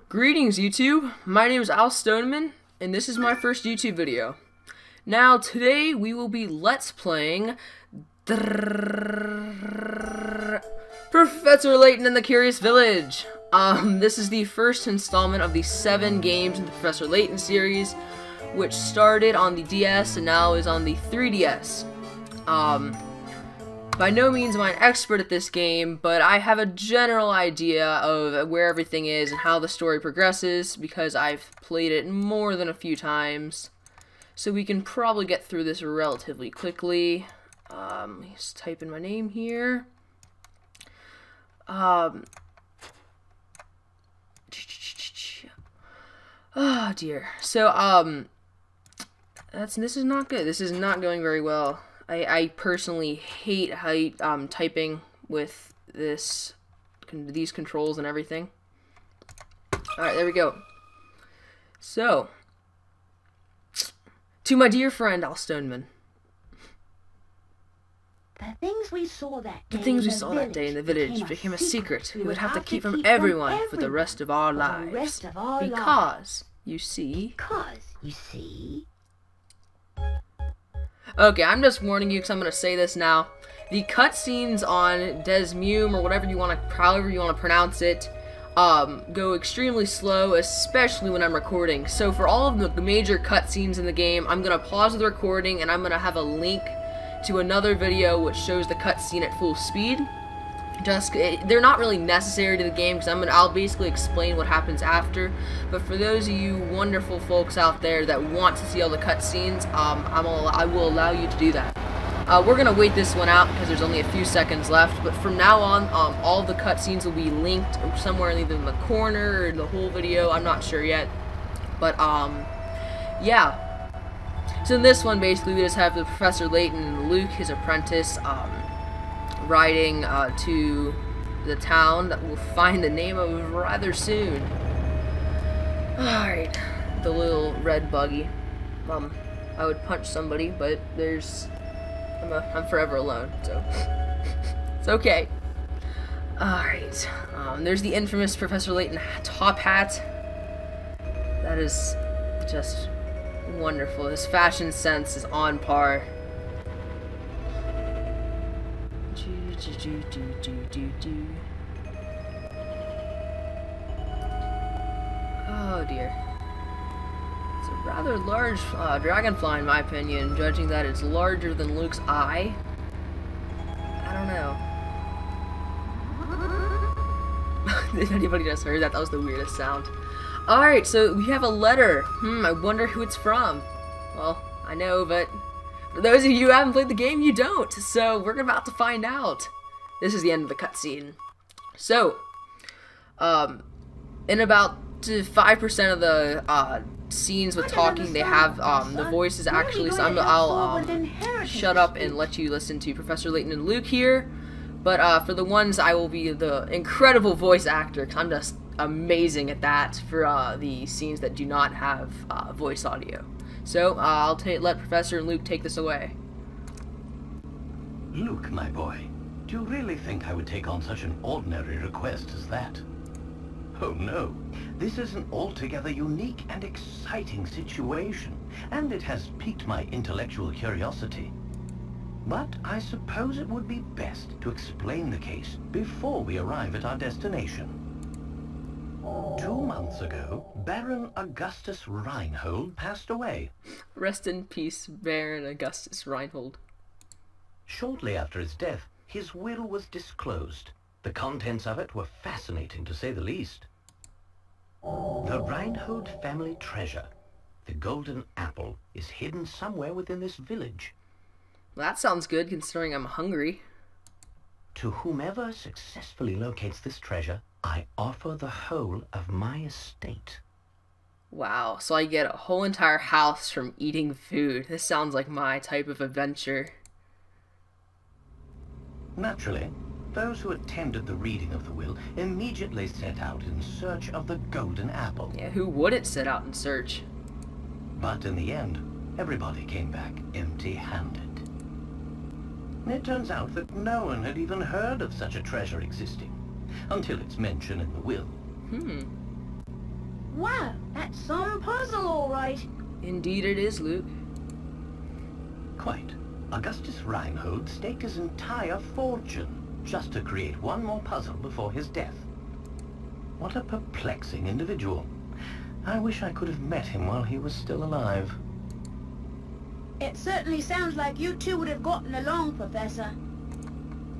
Greetings YouTube, my name is alstoneman and this is my first YouTube video. Now today we will be let's playing Professor Layton and the Curious Village. This is the first installment of the 7 games in the Professor Layton series, which started on the DS and now is on the 3DS. By no means am I an expert at this game, but I have a general idea of where everything is and how the story progresses because I've played it more than a few times. So we can probably get through this relatively quickly. Let me just type in my name here. Oh dear. So this is not good. This is not going very well. I personally hate typing with these controls and everything. Alright, there we go. So, to my dear friend alstoneman. The things we saw that day in the village became a secret we would have to keep from everyone for the rest of our lives. Because, you see... Okay, I'm just warning you because I'm going to say this now. The cutscenes on Desmume, or however you want to pronounce it, go extremely slow, especially when I'm recording. So for all of the major cutscenes in the game, I'm going to pause the recording and I'm going to have a link to another video which shows the cutscene at full speed. They're not really necessary to the game because I'll basically explain what happens after. But for those of you wonderful folks out there that want to see all the cutscenes, I will allow you to do that. We're gonna wait this one out because there's only a few seconds left. But from now on, all the cutscenes will be linked somewhere either in the corner or the whole video. I'm not sure yet. But yeah. So in this one, basically, we just have the Professor Layton and Luke, his apprentice, riding to the town that we'll find the name of rather soon. Alright, the little red buggy. I would punch somebody, but I'm forever alone, so it's okay. Alright, there's the infamous Professor Layton top hat. That is just wonderful. His fashion sense is on par. Oh dear. It's a rather large dragonfly in my opinion, judging that it's larger than Luke's eye. I don't know. If anybody just heard that, that was the weirdest sound. Alright, so we have a letter. I wonder who it's from. Well, I know, but for those of you who haven't played the game, you don't. So we're about to find out. This is the end of the cutscene. So, in about 5% of the scenes with talking, they have the voices actually. So I'll shut up and let you listen to Professor Layton and Luke here. But for the ones, I will be the incredible voice actor, because I'm just amazing at that for the scenes that do not have voice audio. So I'll let Professor and Luke take this away. Luke, my boy, do you really think I would take on such an ordinary request as that? Oh no, this is an altogether unique and exciting situation, and it has piqued my intellectual curiosity. But I suppose it would be best to explain the case before we arrive at our destination. 2 months ago, Baron Augustus Reinhold passed away. Rest in peace, Baron Augustus Reinhold. Shortly after his death, his will was disclosed. The contents of it were fascinating, to say the least. The Reinhold family treasure, the golden apple, is hidden somewhere within this village. Well, that sounds good, considering I'm hungry. To whomever successfully locates this treasure, I offer the whole of my estate. Wow, so I get a whole entire house from eating food. This sounds like my type of adventure. Naturally, those who attended the reading of the will immediately set out in search of the golden apple. Yeah, who wouldn't set out in search? But in the end, everybody came back empty-handed. It turns out that no one had even heard of such a treasure existing, until its mention in the will. Wow, that's some puzzle, all right. Indeed it is, Luke. Quite. Augustus Reinhold staked his entire fortune just to create one more puzzle before his death. What a perplexing individual. I wish I could have met him while he was still alive. It certainly sounds like you two would have gotten along, Professor.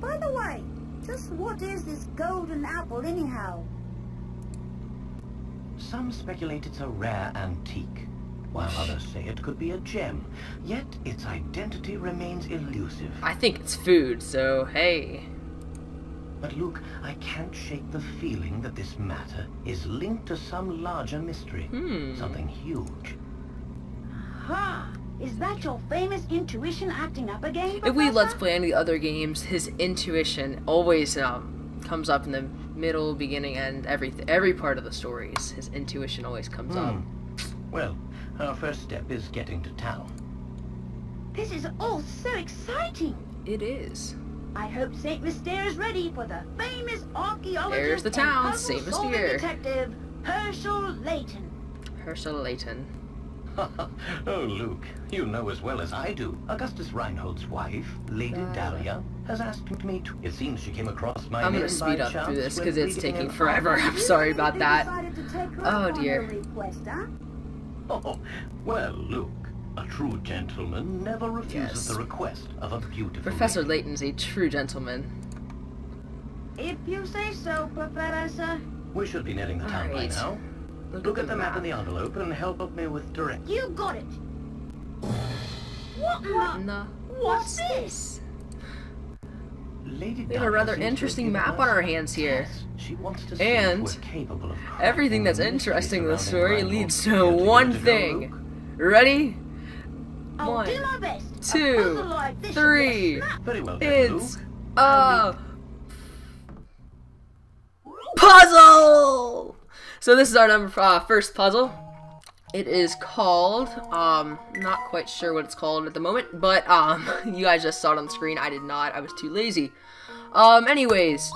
By the way, just what is this golden apple anyhow? Some speculate it's a rare antique, while others say it could be a gem, yet its identity remains elusive. I think it's food, so hey. But Luke, I can't shake the feeling that this matter is linked to some larger mystery. Something huge. Aha! Is that your famous intuition acting up again, Professor? If we let's play any other games, his intuition always comes up in the middle, beginning, and every part of the stories. His intuition always comes up. Well, our first step is getting to town. This is all so exciting. It is. I hope St. Mystere is ready for the famous archaeologist There's the town, and St. puzzle-solving Mystere. detective, Hrmph Layton. Hrmph Layton. Oh, Luke, you know as well as I do. Augustus Reinhold's wife, Lady Dahlia, has asked me to... It seems she came across my I'm name gonna speed by up through chance this when because it's reading taking an forever. I'm sorry about that. Oh dear. Request, huh? Oh, well, Luke, a true gentleman never refuses the request of a beautiful Professor lady. Layton's a true gentleman. If you say so, Professor. We should be nearing the town by Alright. now. Look at the map in the envelope and help me with directions. You got it. What in the... What's this? Lady We have a rather interesting map on our hands here. She wants to see And if we're capable of everything that's cracking the interesting in the mystery story surrounding leads Reinhold. to You're one good to go, thing. Luke? Ready? I'll One, do my best. two, A puzzle like this should be a three. snap. Very well then, It's Luke. a puzzle! So this is our first puzzle. It is called, not quite sure what it's called at the moment, but, you guys just saw it on the screen. I did not. I was too lazy. Anyways,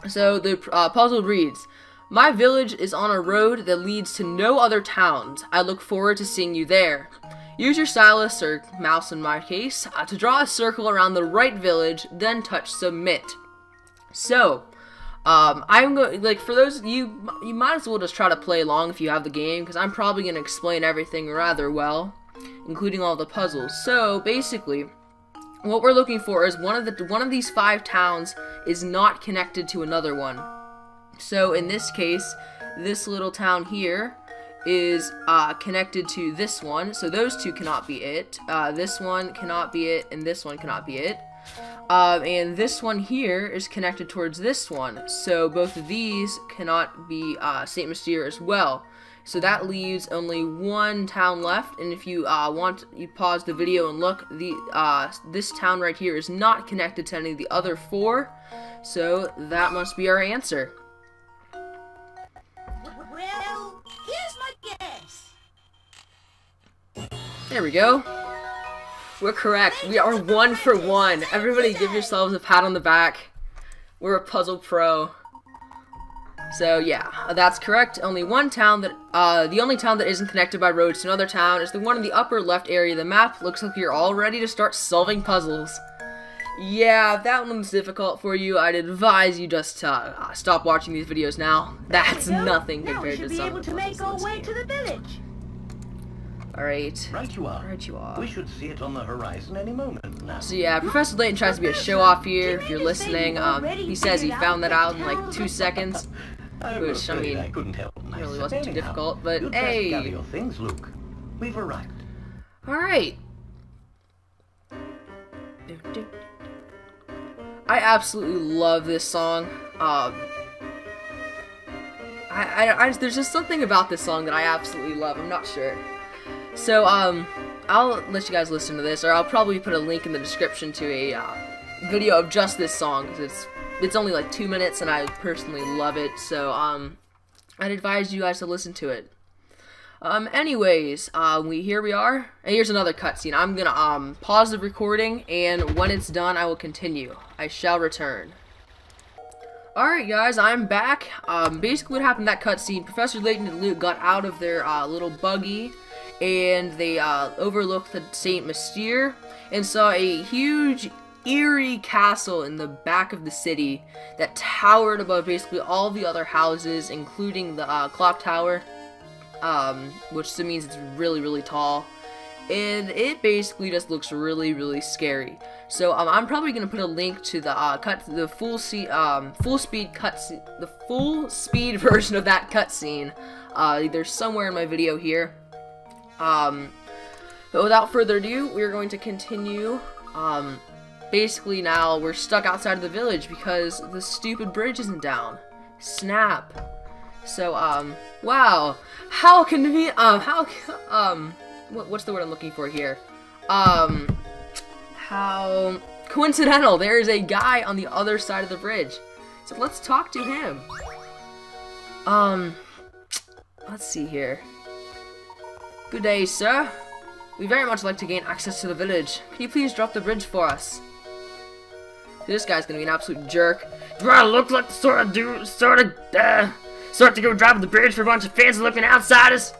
so the puzzle reads, my village is on a road that leads to no other towns. I look forward to seeing you there. Use your stylus, or mouse in my case, to draw a circle around the right village, then touch submit. So, I'm going, like, for those, you might as well just try to play along if you have the game, because I'm probably going to explain everything rather well, including all the puzzles. So, basically, what we're looking for is one of these 5 towns is not connected to another one. So, in this case, this little town here is connected to this one, so those two cannot be it. This one cannot be it, and this one cannot be it. And this one here is connected towards this one, so both of these cannot be St. Mystere as well. So that leaves only one town left, and if you you pause the video and look, this town right here is not connected to any of the other 4, so that must be our answer. Well, here's my guess. There we go. We're correct. We are 1 for 1. Everybody give yourselves a pat on the back. We're a puzzle pro. So yeah, that's correct. Only one town that, the only town that isn't connected by roads to another town is the one in the upper left area of the map. Looks like you're all ready to start solving puzzles. Yeah, if that one's difficult for you, I'd advise you just stop watching these videos now. That's nothing compared to some of the puzzles in this game. Now we should be able to make our way to the village. Alright. Right you are. Right you are. We should see it on the horizon any moment now. So yeah, Professor Layton tries to be a show-off here. If you're listening, he says he found that out in like 2 seconds. Which, I mean, I couldn't help myself. really wasn't too Anyhow, difficult, but you'd best hey! gather your things, Luke. We've arrived. Alright. I absolutely love this song. There's just something about this song that I absolutely love. I'm not sure. So, I'll let you guys listen to this, or I'll probably put a link in the description to a video of just this song, because it's only like 2 minutes, and I personally love it. So, I'd advise you guys to listen to it. Anyways, here we are. And here's another cutscene. I'm gonna pause the recording, and when it's done, I will continue. I shall return. Alright guys, I'm back. Basically what happened in that cutscene, Professor Layton and Luke got out of their little buggy and they overlooked the St. Mystere and saw a huge eerie castle in the back of the city that towered above basically all the other houses, including the clock tower, which means it's really, really tall. And it basically just looks really, really scary. So I'm probably gonna put a link to the full speed version of that cutscene, either somewhere in my video here. But without further ado, we're going to continue. Basically now we're stuck outside of the village because the stupid bridge isn't down. Snap. So wow, how convenient. What's the word I'm looking for here? How coincidental. There is a guy on the other side of the bridge. So let's talk to him. Let's see here. Good day, sir. We very much like to gain access to the village. Can you please drop the bridge for us? This guy's gonna be an absolute jerk. Do I look like the sort to go drop the bridge for a bunch of fancy-looking outsiders?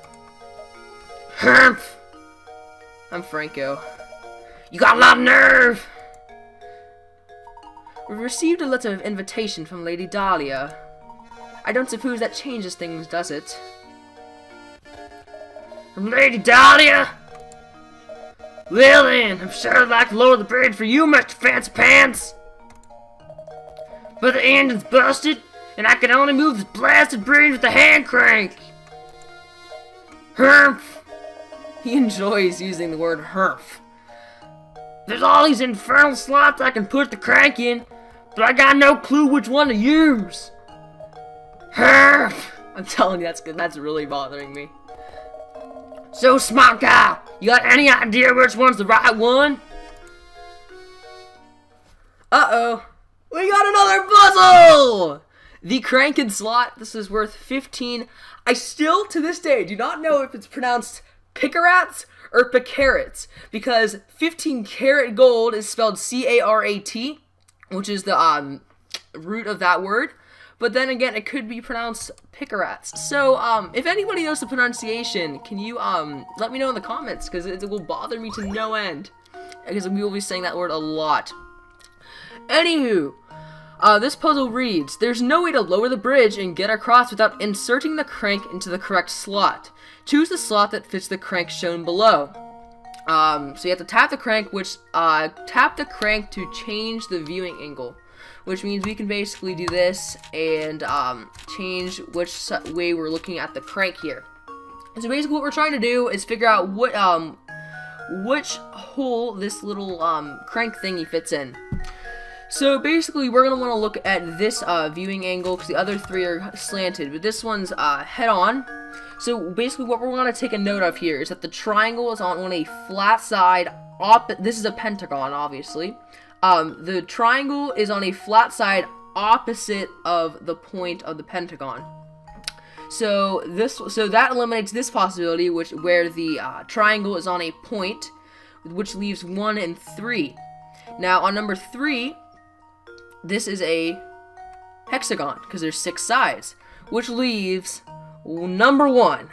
Hrmph. I'm Franco. You got a lot of nerve! We received a letter of invitation from Lady Dahlia. I don't suppose that changes things, does it? From Lady Dahlia? Well then, I'm sure I'd like to lower the bridge for you, Mr. Fancy Pants! But the engine's busted, and I can only move this blasted bridge with the hand crank! Hrmph! He enjoys using the word Hrmph. There's all these infernal slots I can put the crank in, but I got no clue which one to use. Hrmph! I'm telling you, that's really bothering me. So, smart guy, you got any idea which one's the right one? Uh-oh. We got another puzzle! The crank slot, this is worth 15. I still, to this day, do not know if it's pronounced Picarats or Picarats, because 15 karat gold is spelled C-A-R-A-T, which is the root of that word, but then again it could be pronounced Picarats. So if anybody knows the pronunciation, can you let me know in the comments, because it will bother me to no end, because we will be saying that word a lot. Anywho, this puzzle reads, there's no way to lower the bridge and get across without inserting the crank into the correct slot. Choose the slot that fits the crank shown below. So you have to tap the crank, tap the crank to change the viewing angle, which means we can basically do this and change which way we're looking at the crank here. So basically what we're trying to do is figure out which hole this little crank thingy fits in. So basically we're going to want to look at this viewing angle because the other three are slanted, but this one's head on. So basically what we're going to take a note of here is that the triangle is on a flat side, this is a pentagon obviously. The triangle is on a flat side opposite of the point of the pentagon. So that eliminates this possibility where the triangle is on a point, which leaves 1 and 3. Now on number 3, this is a hexagon because there's 6 sides, which leaves number 1,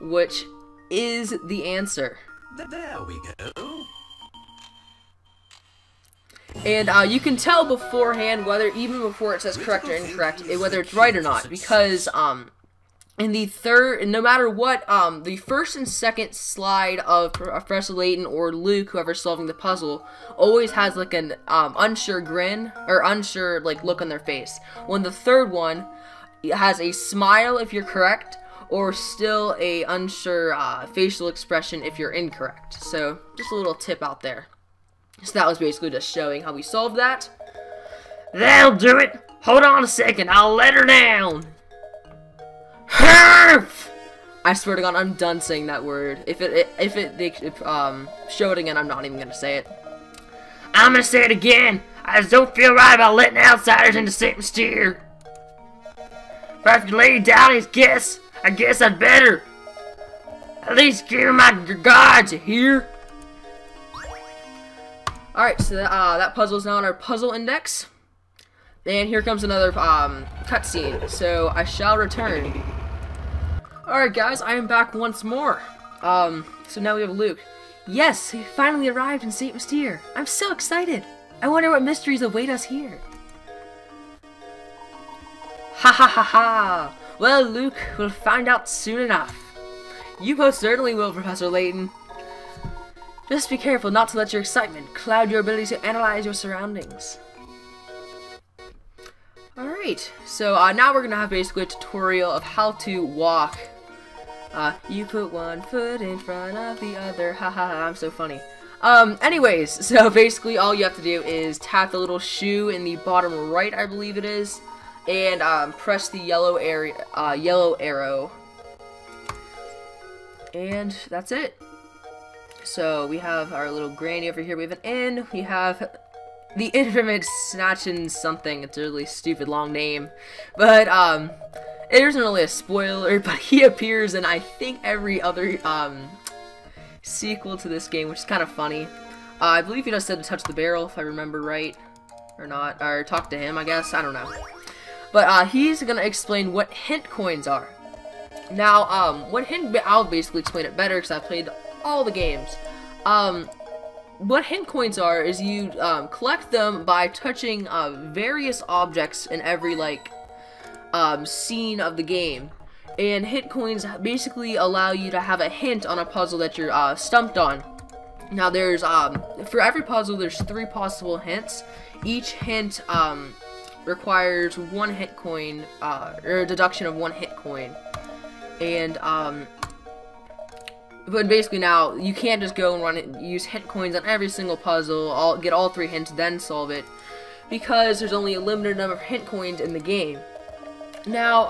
which is the answer. There we go. And you can tell beforehand even before it says correct or incorrect, whether it's right or not, because in the third, no matter what, the first and second slide of Professor Layton or Luke, whoever's solving the puzzle, always has like an unsure grin or unsure like look on their face. When the third one has a smile if you're correct, or still a unsure facial expression if you're incorrect. So just a little tip out there. So that was basically just showing how we solved that. That'll do it. Hold on a second, I'll let her down. Hrmph! I swear to God, I'm done saying that word. If they show it again, I'm not even gonna say it. I'm gonna say it again. I just don't feel right about letting outsiders into St. Mystere. But if Lady Dahlia's guess, I guess I'd better at least give her my regards, you hear? Alright, so that puzzle is now on our puzzle index. and here comes another cutscene. So I shall return. Alright guys, I am back once more. So now we have Luke. Yes, we finally arrived in St. Mystere. I'm so excited. I wonder what mysteries await us here. Ha ha ha ha! Well, Luke, we'll find out soon enough. You most certainly will, Professor Layton. Just be careful not to let your excitement cloud your ability to analyze your surroundings. Alright, so now we're gonna have basically a tutorial of how to walk. You put one foot in front of the other. Ha ha ha, I'm so funny. Anyways, so basically all you have to do is tap the little shoe in the bottom right, I believe it is, and press the yellow arrow. And that's it. So we have our little granny over here. We have an inn. We have the infamous Snatchin' something. It's a really stupid long name. But it isn't really a spoiler, but he appears in I think every other sequel to this game, which is kind of funny. I believe he just said to touch the barrel, if I remember right. Or not. Or talk to him, I guess. I don't know. But he's gonna explain what hint coins are. Now, I'll basically explain it better because I've played all the games. What hint coins are is you collect them by touching various objects in every scene of the game, and hint coins basically allow you to have a hint on a puzzle that you're stumped on. Now there's for every puzzle there's 3 possible hints. Each hint requires 1 hint coin, or a deduction of 1 hint coin, and but basically now, you can't just go and use hint coins on every single puzzle, get all 3 hints, then solve it, because there's only a limited number of hint coins in the game. Now,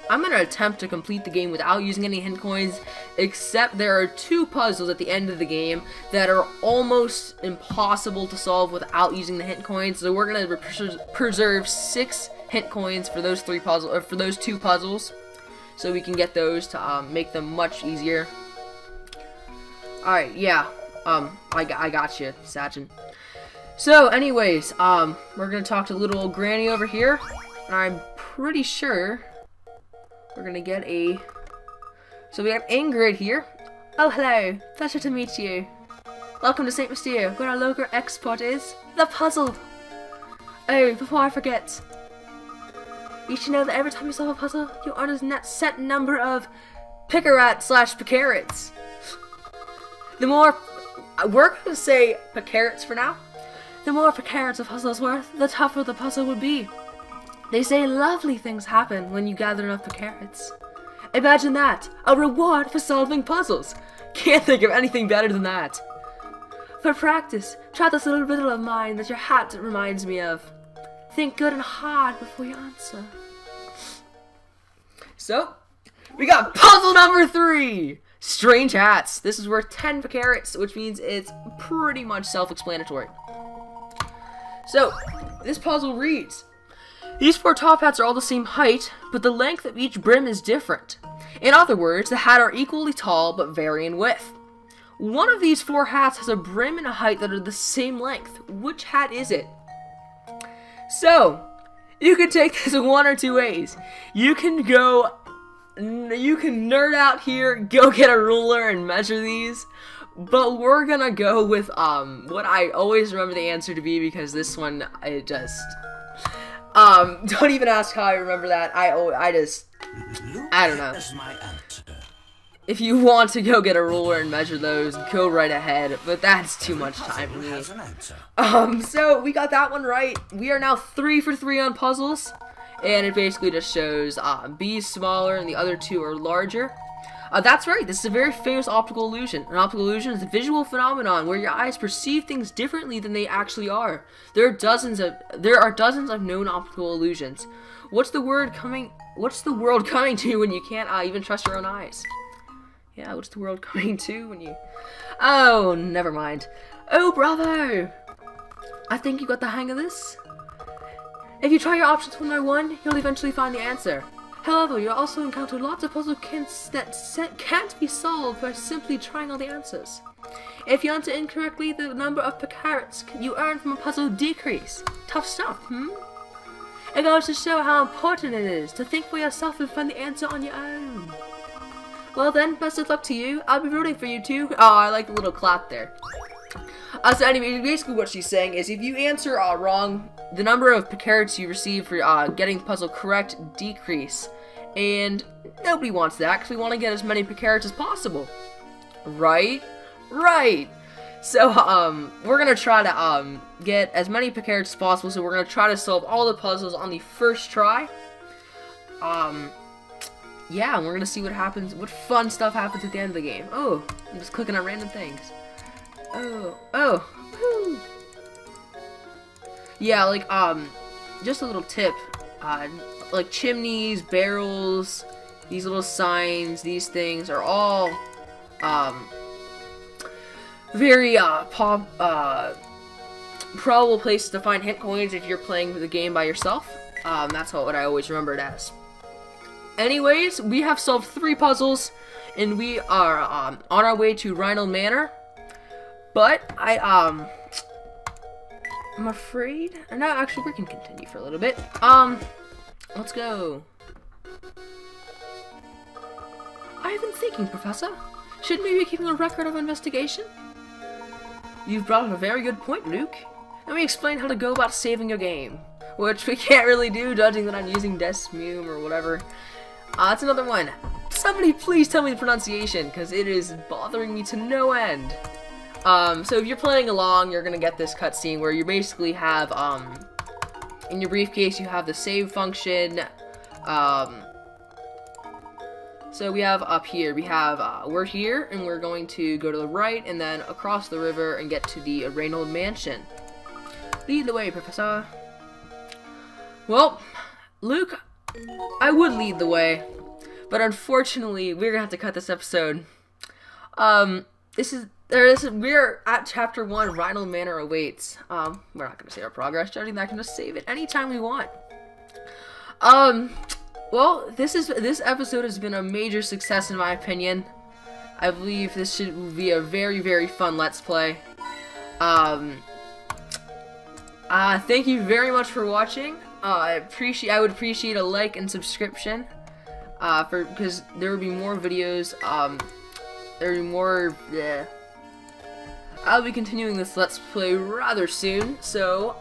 I'm going to attempt to complete the game without using any hint coins, except there are 2 puzzles at the end of the game that are almost impossible to solve without using the hint coins, so we're going to preserve 6 hint coins for those 2 puzzles, so we can get those to make them much easier. Alright, yeah, I got you, Sachin. So, anyways, we're gonna talk to little old granny over here, and I'm pretty sure we're gonna get so we have Ingrid here. Oh, hello, pleasure to meet you. Welcome to St. Mystere, where our local export is the puzzle. Oh, before I forget, you should know that every time you solve a puzzle, you earn a set number of Picarats. The more, we're going to say Picarats for now. The more Picarats a puzzle is worth, the tougher the puzzle would be. They say lovely things happen when you gather enough Picarats. Imagine that, a reward for solving puzzles. Can't think of anything better than that. For practice, try this little riddle of mine that your hat reminds me of. Think good and hard before you answer. So, we got puzzle number 3! Strange hats. This is worth 10 Picarats, which means it's pretty much self-explanatory. So, this puzzle reads, these 4 top hats are all the same height, but the length of each brim is different. In other words, the hats are equally tall, but vary in width. One of these 4 hats has a brim and a height that are the same length. Which hat is it? So, you can take this one or 2 ways. You can nerd out here, go get a ruler and measure these, but we're gonna go with what I always remember the answer to be, because this one I just don't even ask how I remember that. I don't know. If you want to go get a ruler and measure those, go right ahead, but that's too much time for me. So we got that one right. We are now 3 for 3 on puzzles. And it basically just shows B is smaller and the other 2 are larger. That's right, this is a very famous optical illusion. An optical illusion is a visual phenomenon where your eyes perceive things differently than they actually are. There are dozens of known optical illusions. What's the world coming to when you can't even trust your own eyes? Yeah, what's the world coming to when you... Oh, never mind. Oh, bravo! I think you got the hang of this. If you try your options one by one, you'll eventually find the answer. However, you'll also encounter lots of puzzle hints that can't be solved by simply trying all the answers. If you answer incorrectly, the number of Picarats you earn from a puzzle decrease. Tough stuff, hmm? It goes to show how important it is to think for yourself and find the answer on your own. Well then, best of luck to you. I'll be rooting for you too. Oh, I like the little clap there. So anyway, basically what she's saying is if you answer wrong, the number of Picarats you receive for getting the puzzle correct decrease. And nobody wants that, because we want to get as many Picarats as possible. Right? Right! So, we're gonna try to, get as many Picarats as possible, so we're gonna try to solve all the puzzles on the first try. Yeah, and we're gonna see what happens, what fun stuff happens at the end of the game. Oh, I'm just clicking on random things. Oh, woo. Yeah, like, just a little tip, like chimneys, barrels, these little signs, these things are all, very, probable places to find hint coins if you're playing the game by yourself. That's what I always remember it as. Anyways, we have solved 3 puzzles, and we are, on our way to Hrmph Manor. But, I'm afraid... No, actually, we can continue for a little bit. Let's go. I've been thinking, Professor. Shouldn't we be keeping a record of investigation? You've brought up a very good point, Luke. Let me explain how to go about saving your game. Which we can't really do, judging that I'm using Desmume or whatever. That's another one. Somebody please tell me the pronunciation, because it is bothering me to no end. So if you're playing along, you're gonna get this cutscene where you basically have, in your briefcase, you have the save function. So we have up here, we're here, and we're going to go to the right, and then across the river, and get to the Hrmph Mansion. Lead the way, Professor. Well, Luke, I would lead the way, but unfortunately, we're gonna have to cut this episode. We're at Chapter 1, Hrmph Manor awaits. We're not gonna save our progress, judging that I can just save it anytime we want. Well, this episode has been a major success in my opinion. I believe this should be a very, very fun Let's Play. Thank you very much for watching. I would appreciate a like and subscription, because there will be more videos, there will be more, I'll be continuing this Let's Play rather soon, so,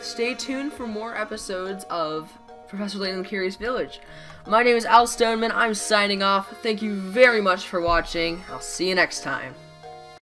stay tuned for more episodes of Professor Layton and the Curious Village. My name is alstoneman, I'm signing off, thank you very much for watching, I'll see you next time.